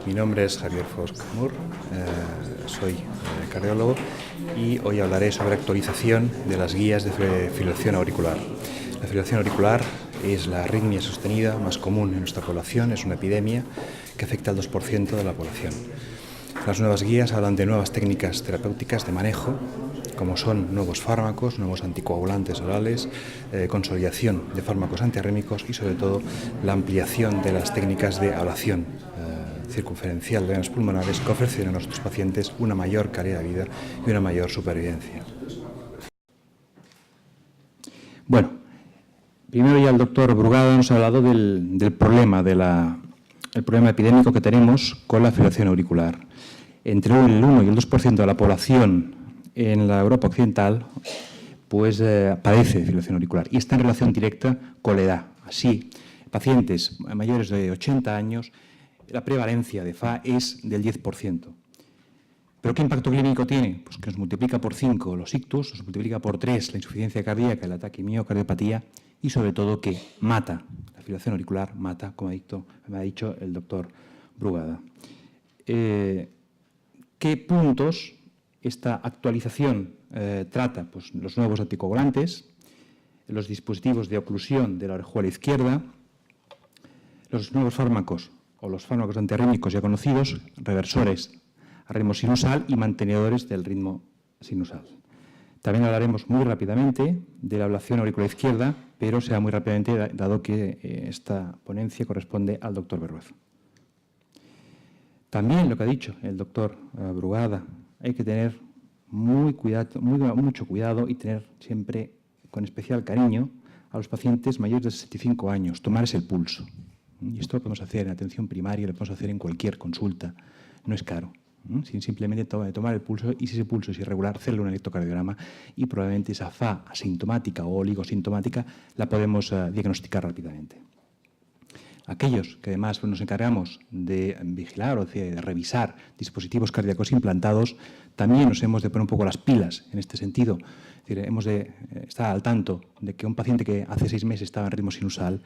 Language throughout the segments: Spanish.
Mi nombre es Javier Foscamur, soy cardiólogo y hoy hablaré sobre actualización de las guías de fibrilación auricular. La fibrilación auricular es la arritmia sostenida más común en nuestra población, es una epidemia que afecta al 2% de la población. Las nuevas guías hablan de nuevas técnicas terapéuticas de manejo, como son nuevos fármacos, nuevos anticoagulantes orales, consolidación de fármacos antiarrítmicos y sobre todo la ampliación de las técnicas de ablación circunferencial de venas pulmonares que ofrecen a nuestros pacientes una mayor calidad de vida y una mayor supervivencia. Bueno, primero ya el doctor Brugada nos ha hablado del problema, el problema epidémico que tenemos con la fibrilación auricular. Entre el 1 y el 2% de la población en la Europa occidental pues padece fibrilación auricular y está en relación directa con la edad. Así, pacientes mayores de 80 años, la prevalencia de FA es del 10%. ¿Pero qué impacto clínico tiene? Pues que nos multiplica por 5 los ictus, nos multiplica por 3 la insuficiencia cardíaca, el ataque miocardiopatía y sobre todo que mata, la fibrilación auricular mata, como me ha dicho el doctor Brugada. ¿Qué puntos esta actualización trata? Pues los nuevos anticoagulantes, los dispositivos de oclusión de la orejuela izquierda, los nuevos fármacos o los fármacos antiarrítmicos ya conocidos, reversores a ritmo sinusal y mantenedores del ritmo sinusal. También hablaremos muy rápidamente de la ablación auricular izquierda, pero será muy rápidamente dado que esta ponencia corresponde al doctor Berruezo. También lo que ha dicho el doctor Brugada, hay que tener mucho cuidado y tener siempre con especial cariño a los pacientes mayores de 65 años, tomarles el pulso. Y esto lo podemos hacer en atención primaria, lo podemos hacer en cualquier consulta, no es caro. Simplemente tomar el pulso y si ese pulso es irregular, hacerle un electrocardiograma y probablemente esa FA asintomática o oligosintomática la podemos diagnosticar rápidamente. Aquellos que además nos encargamos de vigilar o de revisar dispositivos cardíacos implantados, también nos hemos de poner un poco las pilas en este sentido. Es decir, hemos de estar al tanto de que un paciente que hace 6 meses estaba en ritmo sinusal,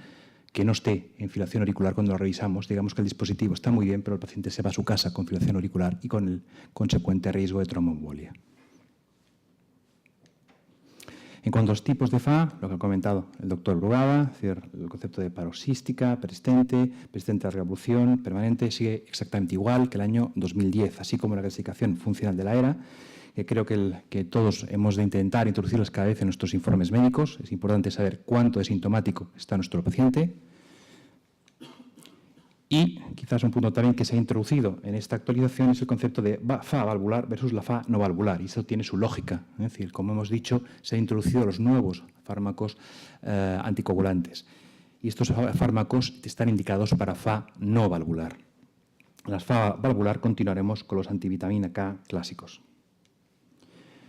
que no esté en fibrilación auricular cuando lo revisamos, digamos que el dispositivo está muy bien, pero el paciente se va a su casa con fibrilación auricular y con el consecuente riesgo de tromboembolia. En cuanto a los tipos de FA, lo que ha comentado el doctor Brugada, es decir, el concepto de paroxística, persistente de revolución, permanente, sigue exactamente igual que el año 2010, así como la clasificación funcional de la ERA, que creo que todos hemos de intentar introducirlos cada vez en nuestros informes médicos. Es importante saber cuánto de sintomático está nuestro paciente. Y quizás un punto también que se ha introducido en esta actualización es el concepto de FA valvular versus la FA no valvular. Y eso tiene su lógica. Es decir, como hemos dicho, se han introducido los nuevos fármacos anticoagulantes. Y estos fármacos están indicados para FA no valvular. Las FA valvular continuaremos con los antivitamina K clásicos.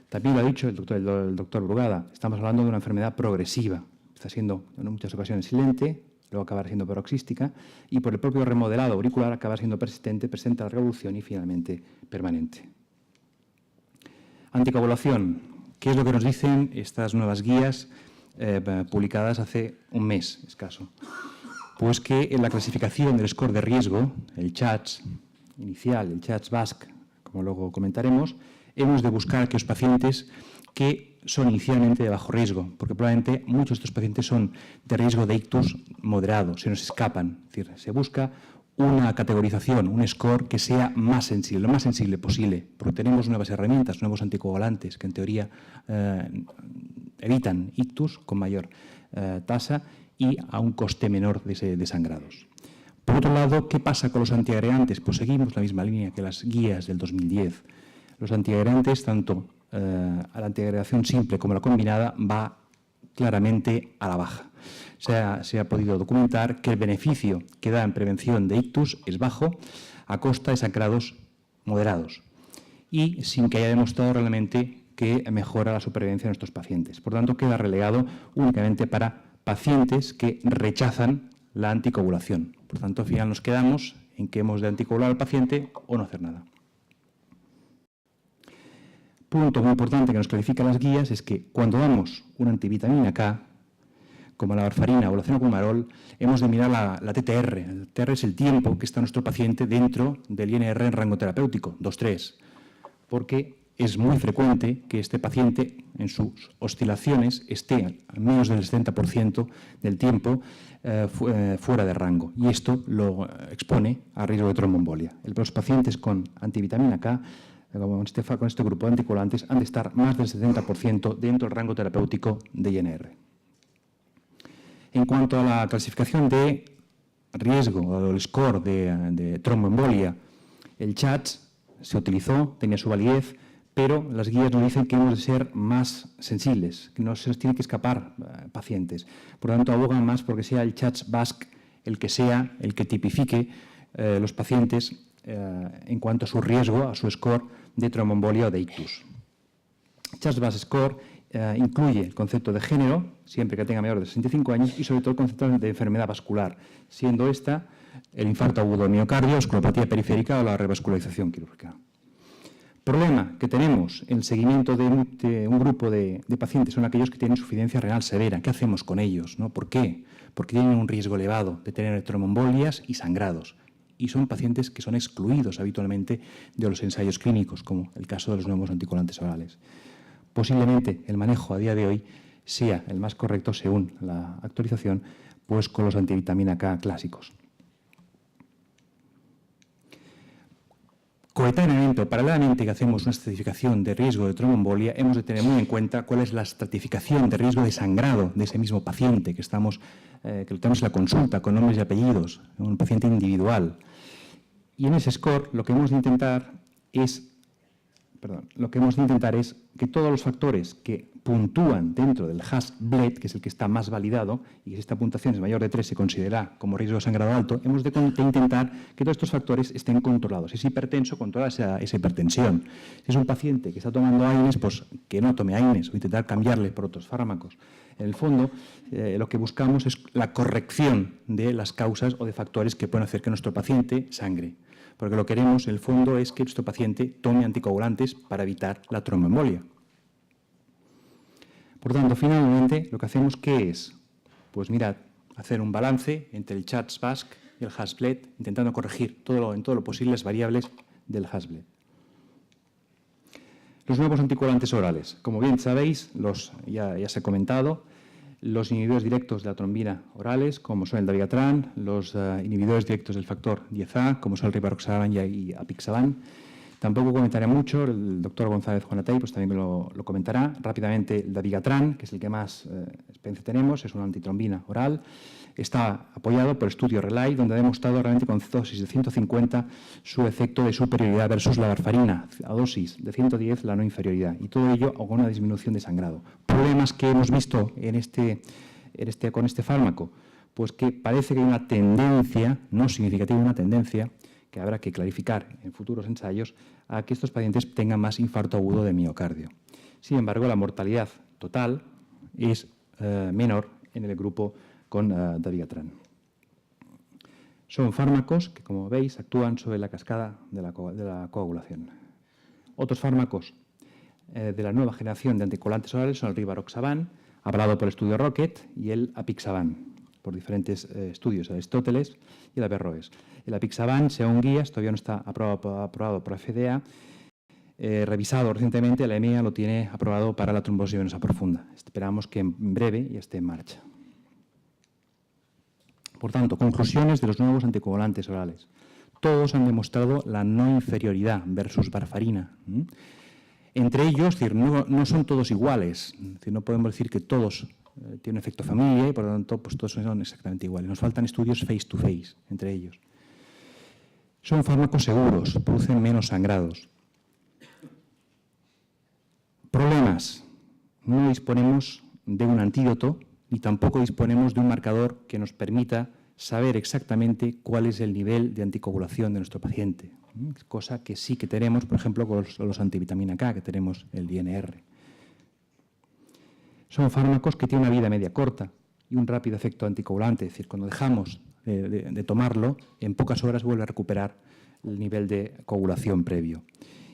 También lo ha dicho el doctor Brugada, estamos hablando de una enfermedad progresiva. Está siendo en muchas ocasiones silente, luego acabará siendo paroxística y por el propio remodelado auricular acaba siendo persistente, presenta la revolución y finalmente permanente. Anticoagulación. ¿Qué es lo que nos dicen estas nuevas guías publicadas hace un mes escaso? Pues que en la clasificación del score de riesgo, el CHATS inicial, el CHATS BASC, como luego comentaremos, hemos de buscar a aquellos pacientes que son inicialmente de bajo riesgo, porque probablemente muchos de estos pacientes son de riesgo de ictus moderado, se nos escapan. Es decir, se busca una categorización, un score que sea más sensible, lo más sensible posible, porque tenemos nuevas herramientas, nuevos anticoagulantes que en teoría evitan ictus con mayor tasa y a un coste menor de sangrados. Por otro lado, ¿qué pasa con los antiagregantes? Pues seguimos la misma línea que las guías del 2010. Los antiagregantes, tanto a la antiagregación simple como la combinada, va claramente a la baja. Se ha podido documentar que el beneficio que da en prevención de ictus es bajo a costa de sangrados moderados y sin que haya demostrado realmente que mejora la supervivencia de nuestros pacientes. Por tanto, queda relegado únicamente para pacientes que rechazan la anticoagulación. Por tanto, al final nos quedamos en que hemos de anticoagular al paciente o no hacer nada. Punto muy importante que nos clarifica las guías es que cuando damos una antivitamina K, como la warfarina o la cenocumarol, hemos de mirar la TTR. El TTR es el tiempo que está nuestro paciente dentro del INR en rango terapéutico, 2-3, porque es muy frecuente que este paciente en sus oscilaciones esté al menos del 70% del tiempo fuera de rango, y esto lo expone a riesgo de tromboembolia. Los pacientes con antivitamina K, con este grupo de anticoagulantes, han de estar más del 70% dentro del rango terapéutico de INR. En cuanto a la clasificación de riesgo o el score de tromboembolia, el CHATS se utilizó, tenía su validez, pero las guías nos dicen que hemos de ser más sensibles, que no se nos tiene que escapar pacientes. Por lo tanto, abogan más porque sea el CHATS-BASC el que tipifique los pacientes en cuanto a su riesgo, a su score de tromboembolia o de ictus. CHATS-BASC score incluye el concepto de género, siempre que tenga mayor de 65 años, y sobre todo el concepto de enfermedad vascular, siendo esta el infarto agudo del miocardio, escleropatía periférica o la revascularización quirúrgica. Problema que tenemos en el seguimiento de un grupo de pacientes son aquellos que tienen insuficiencia renal severa. ¿Qué hacemos con ellos? ¿No? ¿Por qué? Porque tienen un riesgo elevado de tener tromboembolias y sangrados. Y son pacientes que son excluidos habitualmente de los ensayos clínicos, como el caso de los nuevos anticoagulantes orales. Posiblemente el manejo a día de hoy sea el más correcto, según la actualización, pues con los antivitamina K clásicos. Coetáneamente o paralelamente que hacemos una estratificación de riesgo de tromboembolia, hemos de tener muy en cuenta cuál es la estratificación de riesgo de sangrado de ese mismo paciente que lo tenemos en la consulta con nombres y apellidos, un paciente individual. Y en ese score lo que hemos de intentar es que todos los factores que puntúan dentro del HAS-BLED, que es el que está más validado, y que si esta puntuación es mayor de 3 se considera como riesgo de sangrado alto, hemos de intentar que todos estos factores estén controlados. Si es hipertenso, controlar esa hipertensión. Si es un paciente que está tomando AINES, pues que no tome AINES o intentar cambiarle por otros fármacos. En el fondo, lo que buscamos es la corrección de las causas o de factores que pueden hacer que nuestro paciente sangre. Porque lo que queremos, en el fondo, es que nuestro paciente tome anticoagulantes para evitar la tromboembolia. Por tanto, finalmente, lo que hacemos, ¿qué es? Pues mirad, hacer un balance entre el CHATS-BASC y el HAS-BLED, intentando corregir en todo lo posible las variables del HAS-BLED. Los nuevos anticoagulantes orales. Como bien sabéis, ya se ha comentado, los inhibidores directos de la trombina orales, como son el dabigatran, los inhibidores directos del factor 10A, como son el rivaroxaban y apixaban. Tampoco comentaré mucho, el doctor González Juanatay pues también lo comentará. Rápidamente, el dabigatran, que es el que más experiencia tenemos, es una antitrombina oral. Está apoyado por estudio RELAY, donde ha demostrado realmente con dosis de 150 su efecto de superioridad versus la warfarina, a dosis de 110 la no inferioridad, y todo ello con una disminución de sangrado. Problemas que hemos visto con este fármaco, pues que parece que hay una tendencia, no significativa, una tendencia, que habrá que clarificar en futuros ensayos, a que estos pacientes tengan más infarto agudo de miocardio. Sin embargo, la mortalidad total es menor en el grupo con dabigatran. Son fármacos que, como veis, actúan sobre la cascada de la coagulación. Otros fármacos de la nueva generación de anticoagulantes orales son el rivaroxaban, avalado por el estudio ROCKET, y el apixaban, por diferentes estudios, Aristóteles y el Averroes. El apixaban, según guías, todavía no está aprobado por la FDA. Revisado recientemente, la EMEA lo tiene aprobado para la trombosis venosa profunda. Esperamos que en breve ya esté en marcha. Por tanto, conclusiones de los nuevos anticoagulantes orales. Todos han demostrado la no inferioridad versus warfarina. Entre ellos, es decir, no son todos iguales. Es decir, no podemos decir que todos tienen un efecto familia y, por lo tanto, pues todos son exactamente iguales. Nos faltan estudios face-to-face entre ellos. Son fármacos seguros, producen menos sangrados. Problemas. No disponemos de un antídoto ni tampoco disponemos de un marcador que nos permita saber exactamente cuál es el nivel de anticoagulación de nuestro paciente, cosa que sí que tenemos, por ejemplo, con los antivitamina K, que tenemos el INR. Son fármacos que tienen una vida media corta y un rápido efecto anticoagulante, es decir, cuando dejamos de tomarlo, en pocas horas vuelve a recuperar el nivel de coagulación previo.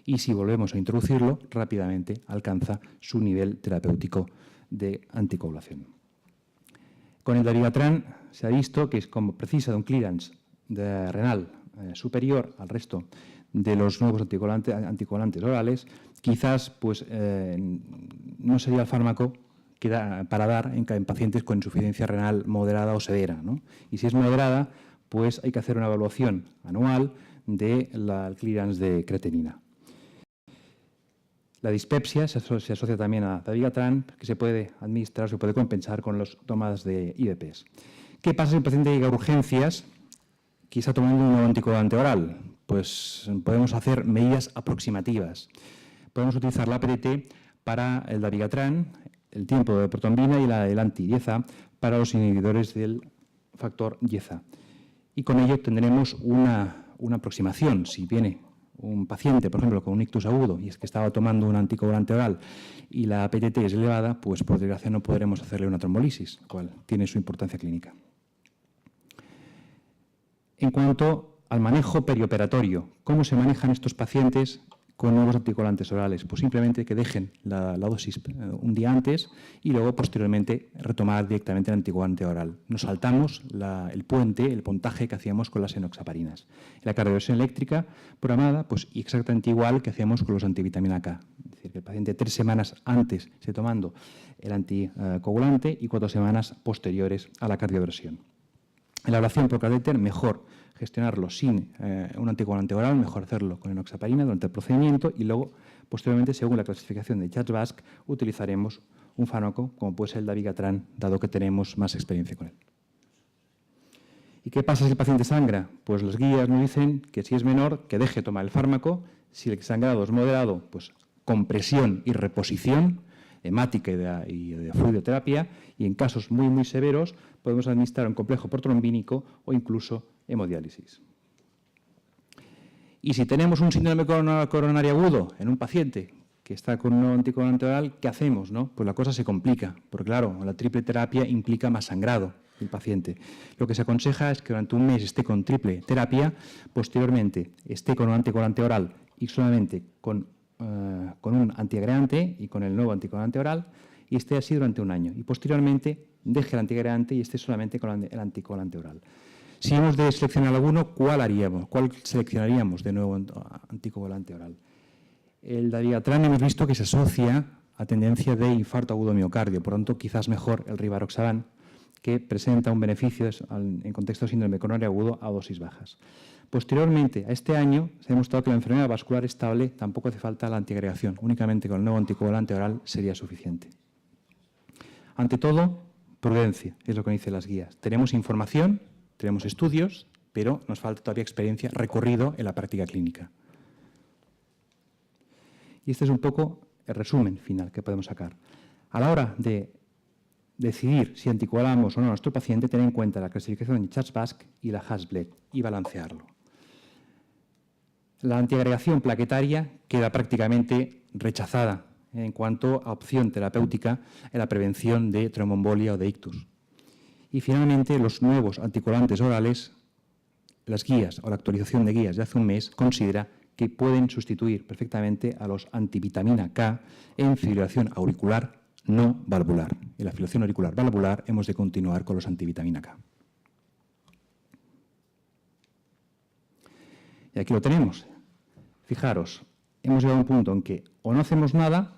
Y si volvemos a introducirlo, rápidamente alcanza su nivel terapéutico de anticoagulación. Con el dabigatran se ha visto que, como precisa de un clearance renal superior al resto de los nuevos anticoagulantes orales, quizás pues, no sería el fármaco para dar en pacientes con insuficiencia renal moderada o severa, ¿no? Y si es moderada, pues hay que hacer una evaluación anual del clearance de creatinina. La dispepsia se asocia también a dabigatran, que se puede administrar, se puede compensar con las tomadas de IVPs. ¿Qué pasa si el paciente llega a urgencias que está tomando un nuevo anticoagulante oral? Pues podemos hacer medidas aproximativas. Podemos utilizar la APDT para el dabigatran, el tiempo de protombina y el anti-IEZA para los inhibidores del factor IEZA. Y con ello tendremos una aproximación. Si viene un paciente, por ejemplo, con un ictus agudo y es que estaba tomando un anticoagulante oral y la APTT es elevada, pues por desgracia no podremos hacerle una trombolisis, lo cual tiene su importancia clínica. En cuanto al manejo perioperatorio, ¿cómo se manejan estos pacientes con nuevos anticoagulantes orales? Pues simplemente que dejen la dosis un día antes y luego posteriormente retomar directamente el anticoagulante oral. Nos saltamos el puente, el pontaje que hacíamos con las enoxaparinas. La cardioversión eléctrica programada, pues exactamente igual que hacíamos con los antivitamina K. Es decir, que el paciente 3 semanas antes esté tomando el anticoagulante y 4 semanas posteriores a la cardioversión. En la ablación por catéter, mejor gestionarlo sin un anticoagulante oral, mejor hacerlo con enoxaparina durante el procedimiento y luego, posteriormente, según la clasificación de Church-Bask, utilizaremos un fármaco como puede ser el dabigatran, dado que tenemos más experiencia con él. ¿Y qué pasa si el paciente sangra? Pues las guías nos dicen que si es menor, que deje tomar el fármaco. Si el sangrado es moderado, pues compresión y reposición hemática y de fluidoterapia, y en casos muy, muy severos podemos administrar un complejo protrombínico o incluso hemodiálisis. Y si tenemos un síndrome coronario agudo en un paciente que está con un anticoagulante oral, ¿qué hacemos, no? Pues la cosa se complica, porque claro, la triple terapia implica más sangrado del paciente. Lo que se aconseja es que durante un mes esté con triple terapia, posteriormente esté con un anticoagulante oral y solamente con un antiagregante y con el nuevo anticoagulante oral, y esté así durante un año. Y posteriormente deje el antiagregante y esté solamente con el anticoagulante oral. Si hemos de seleccionar alguno, ¿cuál haríamos? ¿Cuál seleccionaríamos de nuevo anticoagulante oral? El dabigatran hemos visto que se asocia a tendencia de infarto agudo miocardio, por lo tanto, quizás mejor el rivaroxaban, que presenta un beneficio en contexto de síndrome coronario agudo a dosis bajas. Posteriormente, a este año, se ha demostrado que la enfermedad vascular estable tampoco hace falta la antiagregación, únicamente con el nuevo anticoagulante oral sería suficiente. Ante todo, prudencia, es lo que dicen las guías. Tenemos información, tenemos estudios, pero nos falta todavía experiencia, recorrido en la práctica clínica. Y este es un poco el resumen final que podemos sacar. A la hora de decidir si anticoagulamos o no a nuestro paciente, tener en cuenta la clasificación de Church-Bask y la Hasbled y balancearlo. La antiagregación plaquetaria queda prácticamente rechazada en cuanto a opción terapéutica en la prevención de tromboembolia o de ictus. Y finalmente, los nuevos anticoagulantes orales, las guías o la actualización de guías de hace un mes considera que pueden sustituir perfectamente a los antivitamina K en fibrilación auricular no valvular. En la fibrilación auricular valvular hemos de continuar con los antivitamina K. Y aquí lo tenemos. Fijaros, hemos llegado a un punto en que o no hacemos nada,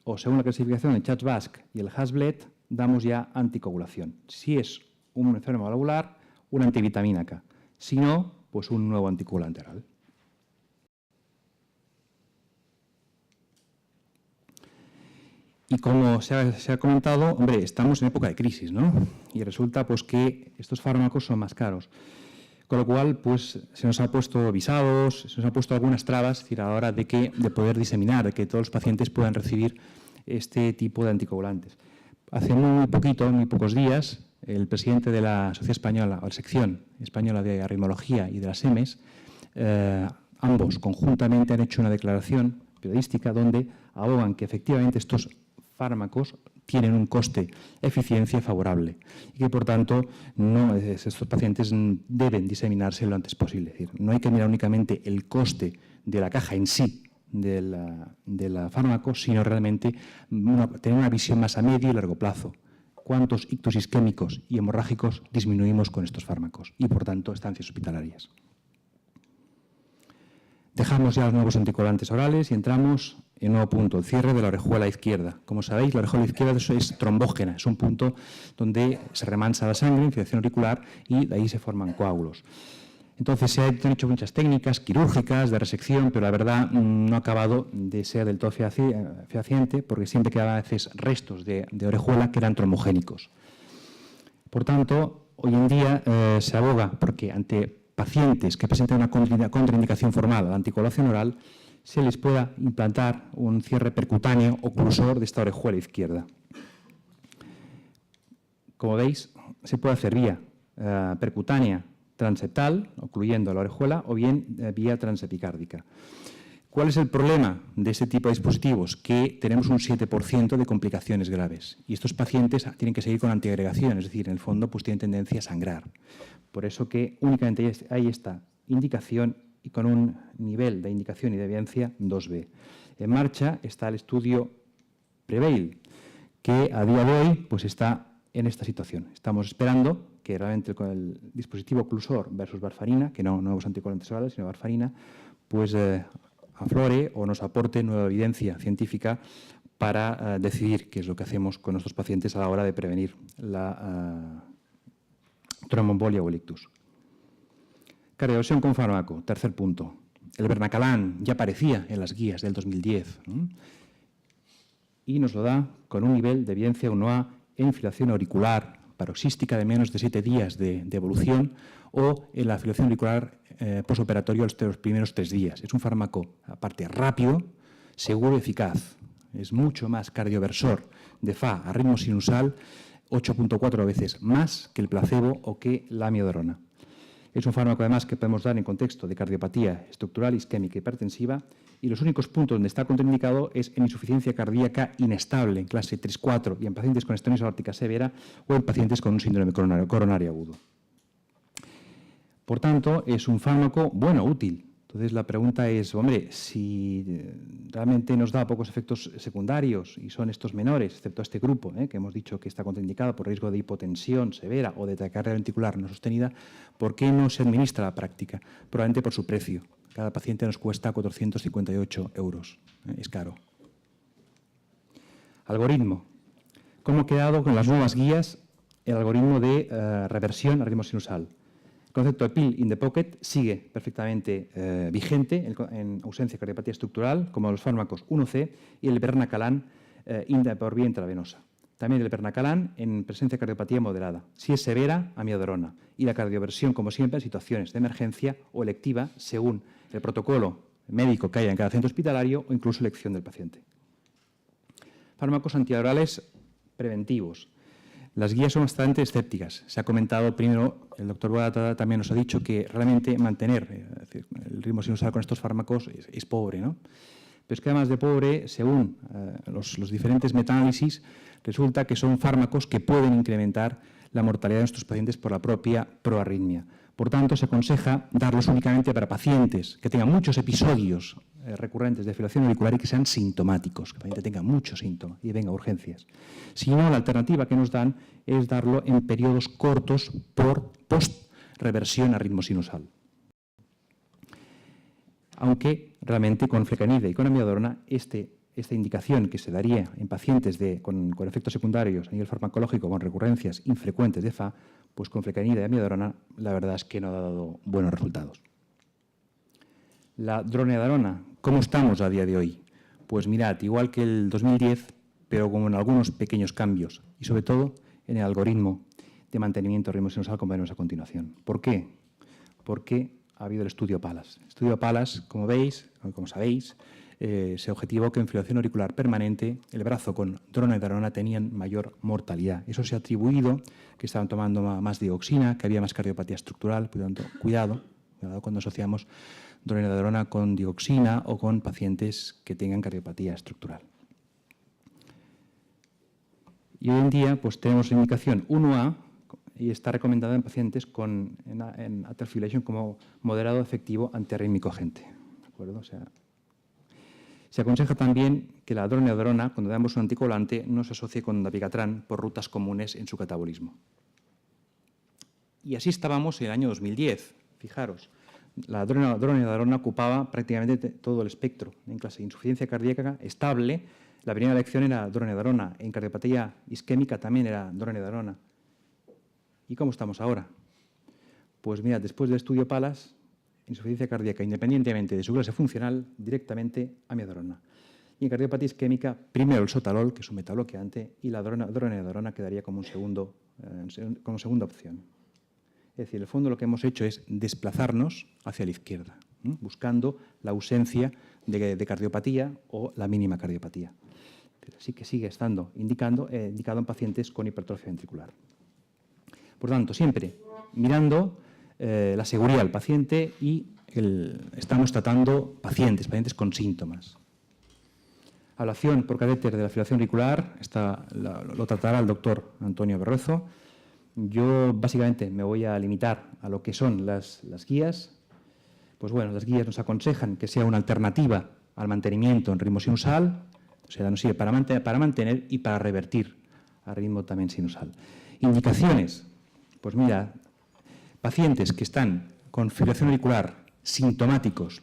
o según la clasificación de Church-Bask y el Hasbled, damos ya anticoagulación. Si es un enfermo valvular, una antivitamina K. Si no, pues un nuevo anticoagulante oral. Y como se ha comentado, hombre, estamos en época de crisis, ¿no? Y resulta pues, que estos fármacos son más caros. Con lo cual, pues, se nos ha puesto visados, se nos ha puesto algunas trabas, es decir, a la hora de poder diseminar, de que todos los pacientes puedan recibir este tipo de anticoagulantes. Hace muy poquito, muy pocos días, el presidente de la Sociedad Española, o la sección española de arritmología y de las EMES, ambos conjuntamente han hecho una declaración periodística donde abogan que efectivamente estos fármacos tienen un coste-eficiencia favorable y que, por tanto, estos pacientes deben diseminarse lo antes posible. Es decir, no hay que mirar únicamente el coste de la caja en sí del fármaco, sino realmente tener una visión más a medio y largo plazo. cuántos ictus isquémicos y hemorrágicos disminuimos con estos fármacos y, por tanto, estancias hospitalarias. Dejamos ya los nuevos anticoagulantes orales y entramos en un nuevo punto, el cierre de la orejuela izquierda. Como sabéis, la orejuela izquierda es trombógena, es un punto donde se remansa la sangre, infiltración auricular, y de ahí se forman coágulos. Entonces, se han hecho muchas técnicas quirúrgicas de resección, pero la verdad no ha acabado de ser del todo fehaciente, porque siempre quedaban a veces restos de orejuela que eran trombogénicos. Por tanto, hoy en día se aboga porque ante pacientes que presenten una contraindicación formal a la anticoagulación oral, se les pueda implantar un cierre percutáneo oclusor de esta orejuela izquierda. Como veis, se puede hacer vía percutánea transeptal, ocluyendo la orejuela, o bien vía transepicárdica. ¿Cuál es el problema de este tipo de dispositivos? Que tenemos un 7% de complicaciones graves y estos pacientes tienen que seguir con antiagregación, es decir, en el fondo pues tienen tendencia a sangrar. Por eso que únicamente hay esta indicación y con un nivel de indicación y de evidencia 2B. En marcha está el estudio PREVAIL, que a día de hoy pues está en esta situación. Estamos esperando que realmente con el dispositivo oclusor versus warfarina, que no nuevos anticoagulantes orales, sino warfarina, pues aflore o nos aporte nueva evidencia científica para decidir qué es lo que hacemos con nuestros pacientes a la hora de prevenir la tromboembolia o el ictus. Cardioversión con fármaco, tercer punto. El Bernacalán ya aparecía en las guías del 2010 y nos lo da con un nivel de evidencia 1A en filación auricular paroxística de menos de 7 días de evolución o en la filación auricular posoperatorio los primeros 3 días. Es un fármaco, aparte, rápido, seguro y eficaz. Es mucho más cardioversor de FA a ritmo sinusal, 8.4 veces más que el placebo o que la amiodarona. Es un fármaco, además, que podemos dar en contexto de cardiopatía estructural, isquémica y hipertensiva, y los únicos puntos donde está contraindicado es en insuficiencia cardíaca inestable, en clase 3-4, y en pacientes con estenosis aórtica severa o en pacientes con un síndrome coronario agudo. Por tanto, es un fármaco bueno, útil. Entonces, la pregunta es, hombre, si realmente nos da pocos efectos secundarios y son estos menores, excepto este grupo, que hemos dicho que está contraindicado por riesgo de hipotensión severa o de taquicardia ventricular no sostenida, ¿por qué no se administra a la práctica? Probablemente por su precio. Cada paciente nos cuesta 458 €. Es caro. Algoritmo. ¿Cómo ha quedado con las nuevas guías el algoritmo de reversión a ritmo sinusal? El concepto de pill in the pocket sigue perfectamente vigente en ausencia de cardiopatía estructural, como los fármacos 1C y el Bernacalán por vía intravenosa. También el Bernacalán en presencia de cardiopatía moderada. Si es severa, amiodarona. Y la cardioversión, como siempre, en situaciones de emergencia o electiva, según el protocolo médico que haya en cada centro hospitalario o incluso elección del paciente. Fármacos antivirales preventivos. Las guías son bastante escépticas. Se ha comentado primero, el doctor Boada también nos ha dicho que realmente mantener el ritmo sinusal con estos fármacos es pobre, ¿no? Pero es que además de pobre, según los diferentes metaanálisis, resulta que son fármacos que pueden incrementar la mortalidad de nuestros pacientes por la propia proarritmia. Por tanto, se aconseja darlos únicamente para pacientes que tengan muchos episodios recurrentes de filación auricular y que sean sintomáticos, que el paciente tenga muchos síntomas y venga a urgencias. Si no, la alternativa que nos dan es darlo en periodos cortos por post-reversión a ritmo sinusal. Aunque realmente con flecainide y con amiodarona esta indicación que se daría en pacientes con efectos secundarios a nivel farmacológico con recurrencias infrecuentes de FA, pues con flecainide y amiodarona la verdad es que no ha dado buenos resultados. La dronedarona, ¿cómo estamos a día de hoy? Pues mirad, igual que el 2010, pero con algunos pequeños cambios y sobre todo en el algoritmo de mantenimiento de ritmo sinusal como veremos a continuación. ¿Por qué? Porque ha habido el estudio PALAS. El estudio PALAS, como veis, como sabéis, se objetivó que en filación auricular permanente el brazo con dronedarona tenían mayor mortalidad. Eso se ha atribuido que estaban tomando más dioxina, que había más cardiopatía estructural. Cuidado cuando asociamos dronedarona con dioxina o con pacientes que tengan cardiopatía estructural. Y hoy en día pues tenemos la indicación 1A y está recomendada en pacientes en atrial fibrillation como moderado efectivo antiarrítmico agente. ¿De acuerdo? O sea, Se aconseja también que la droneodarona, cuando damos un anticoagulante, no se asocie con dabigatran por rutas comunes en su catabolismo. Y así estábamos en el año 2010. Fijaros, la droneodarona ocupaba prácticamente todo el espectro. En clase de insuficiencia cardíaca estable, la primera elección era droneodarona. En cardiopatía isquémica también era droneodarona. ¿Y cómo estamos ahora? Pues mira, después del estudio PALAS, insuficiencia cardíaca, independientemente de su clase funcional, directamente amiodarona. Y en cardiopatía isquémica, primero el sotalol, que es un metabloqueante, y la droneodarona quedaría como segunda opción. Es decir, en el fondo lo que hemos hecho es desplazarnos hacia la izquierda, buscando la ausencia de cardiopatía o la mínima cardiopatía. Así que sigue estando indicado en pacientes con hipertrofia ventricular. Por tanto, siempre mirando la seguridad del paciente y estamos tratando pacientes con síntomas. Ablación por catéter de la fibrilación auricular, lo tratará el doctor Antonio Berrozo. Yo básicamente me voy a limitar a lo que son las guías. Pues bueno, las guías nos aconsejan que sea una alternativa al mantenimiento en ritmo sinusal, o sea, nos sirve para mantener y para revertir al ritmo también sinusal. Indicaciones, pues mira, pacientes que están con fibrilación auricular sintomáticos,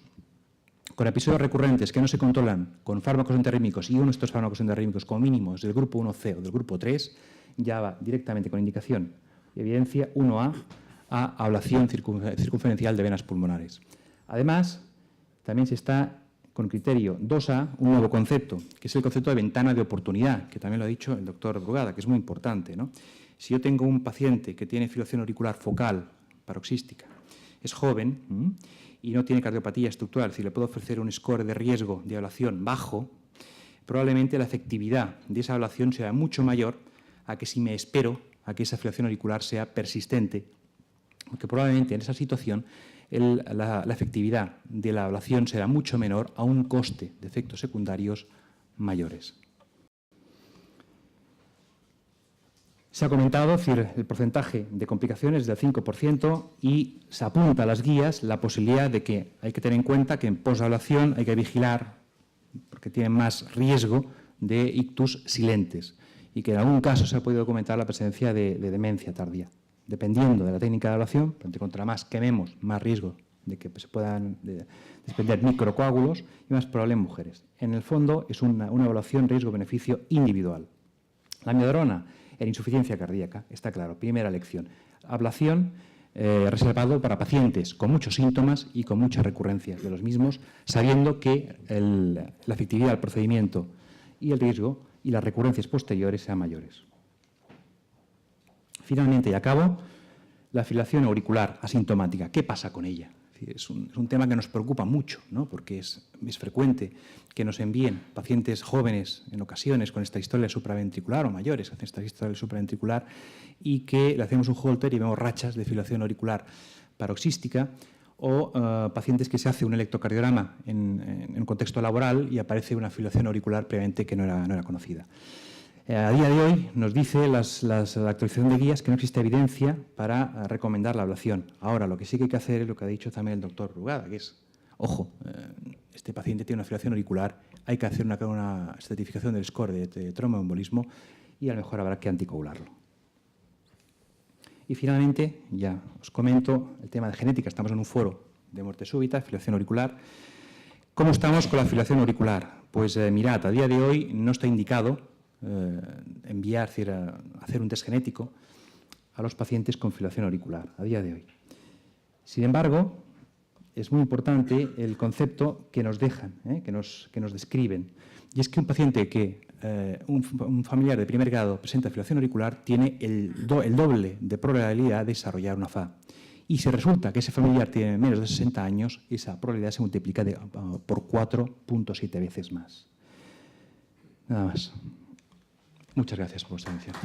con episodios recurrentes que no se controlan con fármacos antiarrítmicos y uno de estos fármacos antiarrítmicos como mínimo es del grupo 1C o del grupo 3, ya va directamente con indicación y evidencia 1A a ablación circunferencial de venas pulmonares. Además, también se está con criterio 2A un nuevo concepto, que es el concepto de ventana de oportunidad, que también lo ha dicho el doctor Brugada, que es muy importante, ¿no? Si yo tengo un paciente que tiene fibrilación auricular focal paroxística, es joven y no tiene cardiopatía estructural, si le puedo ofrecer un score de riesgo de ablación bajo, probablemente la efectividad de esa ablación sea mucho mayor a que si me espero a que esa fibrilación auricular sea persistente, porque probablemente en esa situación la efectividad de la ablación será mucho menor a un coste de efectos secundarios mayores. Se ha comentado, es decir, el porcentaje de complicaciones del 5% y se apunta a las guías la posibilidad de que hay que tener en cuenta que en posablación hay que vigilar, porque tienen más riesgo de ictus silentes y que en algún caso se ha podido documentar la presencia de demencia tardía. Dependiendo de la técnica de ablación, contra más quememos, más riesgo de que se puedan desprender microcoágulos y más probable en mujeres. En el fondo es una evaluación riesgo-beneficio individual. La amiodarona en insuficiencia cardíaca, está claro, primera lección. Ablación reservado para pacientes con muchos síntomas y con muchas recurrencias de los mismos, sabiendo que la efectividad del procedimiento y el riesgo y las recurrencias posteriores sean mayores. Finalmente, y acabo, la fibrilación auricular asintomática. ¿Qué pasa con ella? Es un tema que nos preocupa mucho, ¿no? Porque es frecuente que nos envíen pacientes jóvenes, en ocasiones, con esta historia supraventricular o mayores, hacen esta historia supraventricular y que le hacemos un Holter y vemos rachas de fibrilación auricular paroxística o pacientes que se hace un electrocardiograma en contexto laboral y aparece una fibrilación auricular previamente que no era conocida. A día de hoy nos dice la actualización de guías que no existe evidencia para recomendar la ablación. Ahora, lo que sí que hay que hacer es lo que ha dicho también el doctor Brugada, que es, ojo, este paciente tiene una fibrilación auricular, hay que hacer una estratificación del score de tromboembolismo y a lo mejor habrá que anticoagularlo. Y finalmente, ya os comento el tema de genética. Estamos en un foro de muerte súbita, fibrilación auricular. ¿Cómo estamos con la fibrilación auricular? Pues mirad, a día de hoy no está indicado hacer un test genético a los pacientes con fibrilación auricular, a día de hoy. Sin embargo, es muy importante el concepto que nos dejan, que nos describen, y es que un paciente un familiar de primer grado presenta fibrilación auricular tiene el doble de probabilidad de desarrollar una FA. Y si resulta que ese familiar tiene menos de 60 años, esa probabilidad se multiplica por 4.7 veces más. Nada más. Muchas gracias por vuestra atención.